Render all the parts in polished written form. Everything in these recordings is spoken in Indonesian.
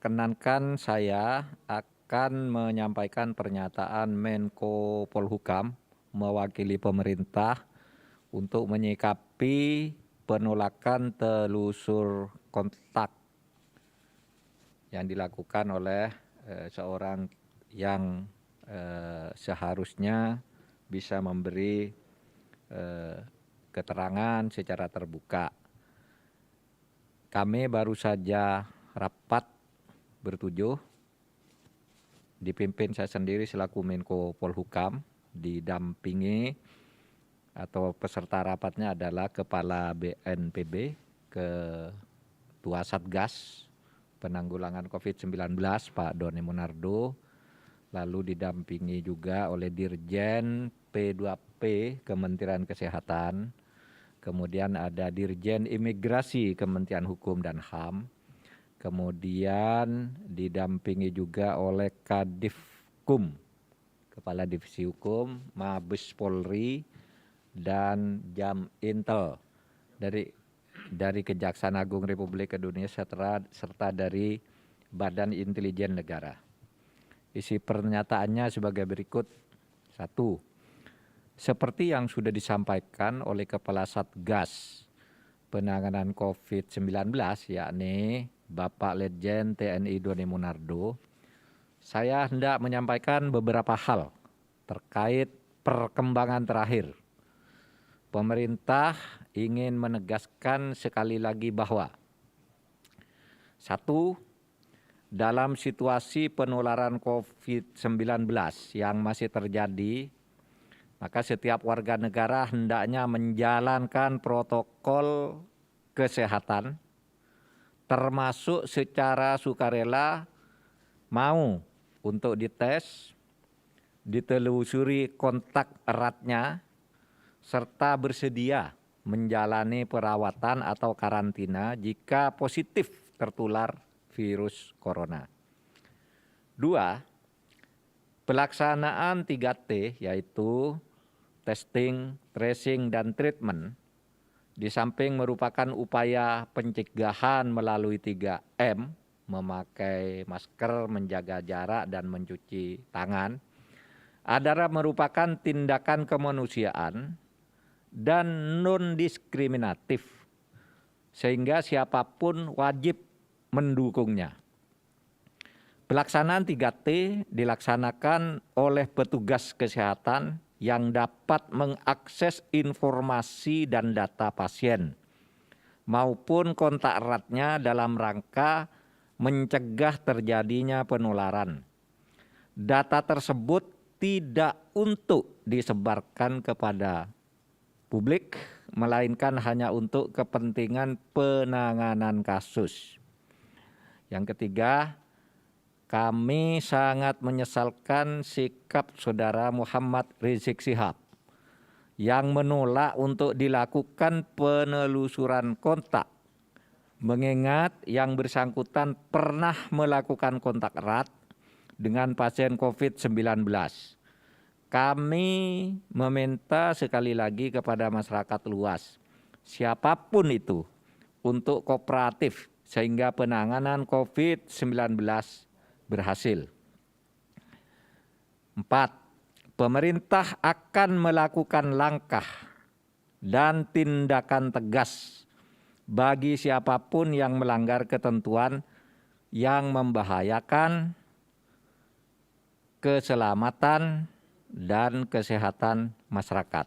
Perkenankan saya akan menyampaikan pernyataan Menko Polhukam mewakili pemerintah untuk menyikapi penolakan telusur kontak yang dilakukan oleh seorang yang seharusnya bisa memberi keterangan secara terbuka. Kami baru saja rapat bertujuh, dipimpin saya sendiri selaku Menko Polhukam, didampingi atau peserta rapatnya adalah Kepala BNPB, Ketua Satgas Penanggulangan COVID-19 Pak Doni Monardo, lalu didampingi juga oleh Dirjen P2P Kementerian Kesehatan, kemudian ada Dirjen Imigrasi Kementerian Hukum dan HAM, kemudian didampingi juga oleh Kadifkum, Kepala Divisi Hukum, Mabes Polri, dan Jam Intel dari Kejaksaan Agung Republik Indonesia serta dari Badan Intelijen Negara. Isi pernyataannya sebagai berikut. 1. Seperti yang sudah disampaikan oleh Kepala Satgas Penanganan COVID-19 yakni Bapak Letjen TNI Doni Monardo, saya hendak menyampaikan beberapa hal terkait perkembangan terakhir. Pemerintah ingin menegaskan sekali lagi bahwa 1. Dalam situasi penularan COVID-19 yang masih terjadi, maka setiap warga negara hendaknya menjalankan protokol kesehatan, termasuk secara sukarela mau untuk dites, ditelusuri kontak eratnya, serta bersedia menjalani perawatan atau karantina jika positif tertular virus corona. 2. Pelaksanaan 3T yaitu testing, tracing, dan treatment di samping merupakan upaya pencegahan melalui 3M, memakai masker, menjaga jarak, dan mencuci tangan, adalah merupakan tindakan kemanusiaan dan non-diskriminatif, sehingga siapapun wajib mendukungnya. Pelaksanaan 3T dilaksanakan oleh petugas kesehatan yang dapat mengakses informasi dan data pasien maupun kontak eratnya dalam rangka mencegah terjadinya penularan. Data tersebut tidak untuk disebarkan kepada publik, melainkan hanya untuk kepentingan penanganan kasus. Yang ketiga, kami sangat menyesalkan sikap Saudara Muhammad Rizik Syihab yang menolak untuk dilakukan penelusuran kontak, mengingat yang bersangkutan pernah melakukan kontak erat dengan pasien COVID-19. Kami meminta sekali lagi kepada masyarakat luas, siapapun itu, untuk kooperatif sehingga penanganan COVID-19 berhasil. 4. Pemerintah akan melakukan langkah dan tindakan tegas bagi siapapun yang melanggar ketentuan yang membahayakan keselamatan dan kesehatan masyarakat.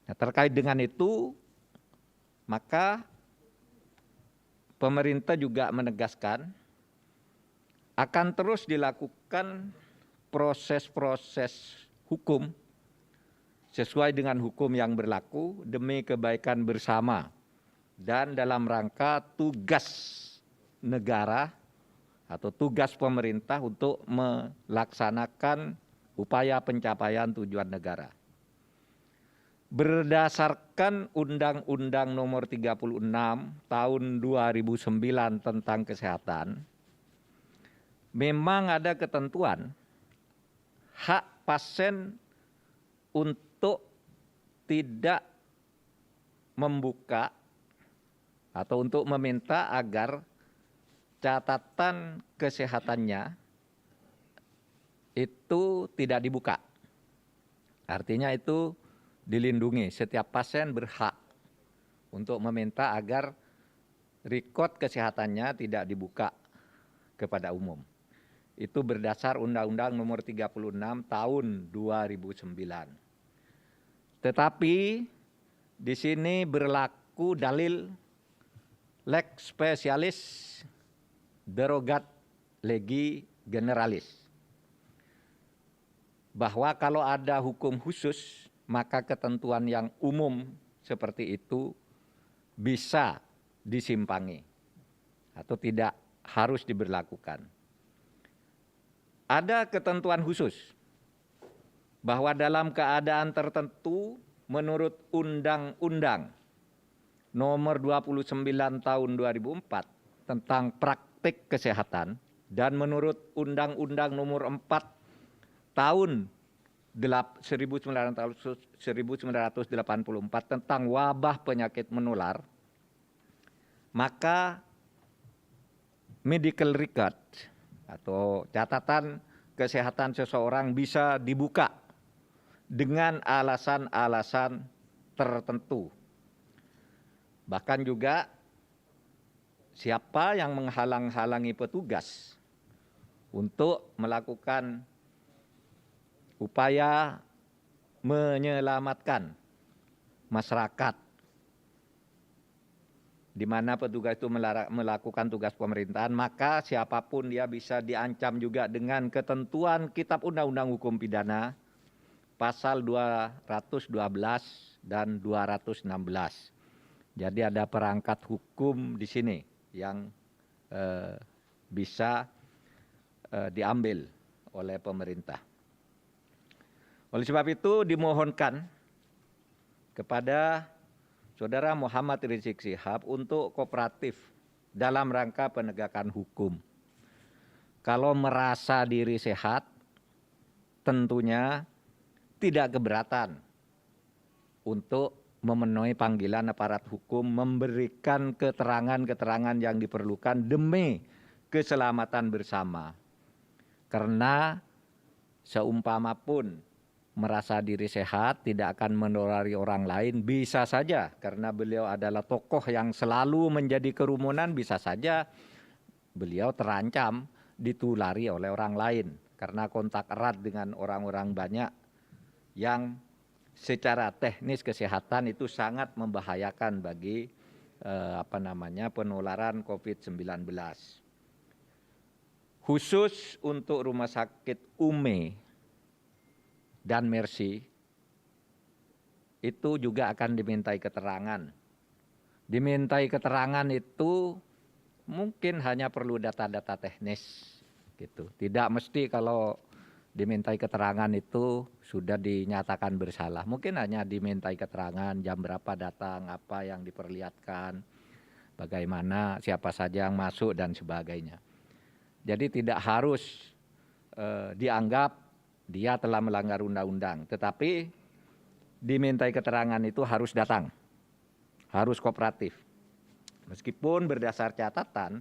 Nah, terkait dengan itu, maka pemerintah juga menegaskan akan terus dilakukan proses-proses hukum sesuai dengan hukum yang berlaku demi kebaikan bersama dan dalam rangka tugas negara atau tugas pemerintah untuk melaksanakan upaya pencapaian tujuan negara. Berdasarkan Undang-Undang Nomor 36 Tahun 2009 tentang kesehatan, memang ada ketentuan hak pasien untuk tidak membuka atau untuk meminta agar catatan kesehatannya itu tidak dibuka. Artinya itu dilindungi. Setiap pasien berhak untuk meminta agar rekod kesehatannya tidak dibuka kepada umum. Itu berdasar Undang-Undang Nomor 36 Tahun 2009. Tetapi di sini berlaku dalil lex specialis derogat legi generalis. Bahwa kalau ada hukum khusus, maka ketentuan yang umum seperti itu bisa disimpangi atau tidak harus diberlakukan. Ada ketentuan khusus bahwa dalam keadaan tertentu menurut Undang-Undang Nomor 29 Tahun 2004 tentang praktik kesehatan dan menurut Undang-Undang Nomor 4 Tahun 1984 tentang wabah penyakit menular, maka medical record atau catatan kesehatan seseorang bisa dibuka dengan alasan-alasan tertentu. Bahkan juga siapa yang menghalang-halangi petugas untuk melakukan upaya menyelamatkan masyarakat di mana petugas itu melakukan tugas pemerintahan, maka siapapun dia bisa diancam juga dengan ketentuan Kitab Undang-Undang Hukum Pidana pasal 212 dan 216. Jadi ada perangkat hukum di sini yang bisa diambil oleh pemerintah. Oleh sebab itu dimohonkan kepada Saudara Muhammad Rizik Syihab untuk kooperatif dalam rangka penegakan hukum. Kalau merasa diri sehat, tentunya tidak keberatan untuk memenuhi panggilan aparat hukum, memberikan keterangan-keterangan yang diperlukan demi keselamatan bersama. Karena seumpama pun merasa diri sehat, tidak akan menulari orang lain, bisa saja karena beliau adalah tokoh yang selalu menjadi kerumunan, bisa saja beliau terancam ditulari oleh orang lain karena kontak erat dengan orang-orang banyak yang secara teknis kesehatan itu sangat membahayakan bagi penularan COVID-19. Khusus untuk Rumah Sakit UME dan Mercy itu juga akan dimintai keterangan. Dimintai keterangan itu mungkin hanya perlu data-data teknis gitu. Tidak mesti kalau dimintai keterangan itu sudah dinyatakan bersalah. Mungkin hanya dimintai keterangan jam berapa datang, apa yang diperlihatkan, bagaimana, siapa saja yang masuk dan sebagainya. Jadi tidak harus dianggap dia telah melanggar undang-undang, tetapi dimintai keterangan itu harus datang, harus kooperatif. Meskipun berdasar catatan,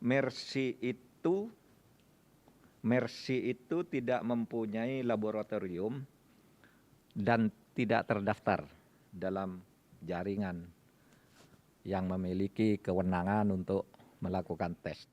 Mercy itu tidak mempunyai laboratorium dan tidak terdaftar dalam jaringan yang memiliki kewenangan untuk melakukan tes.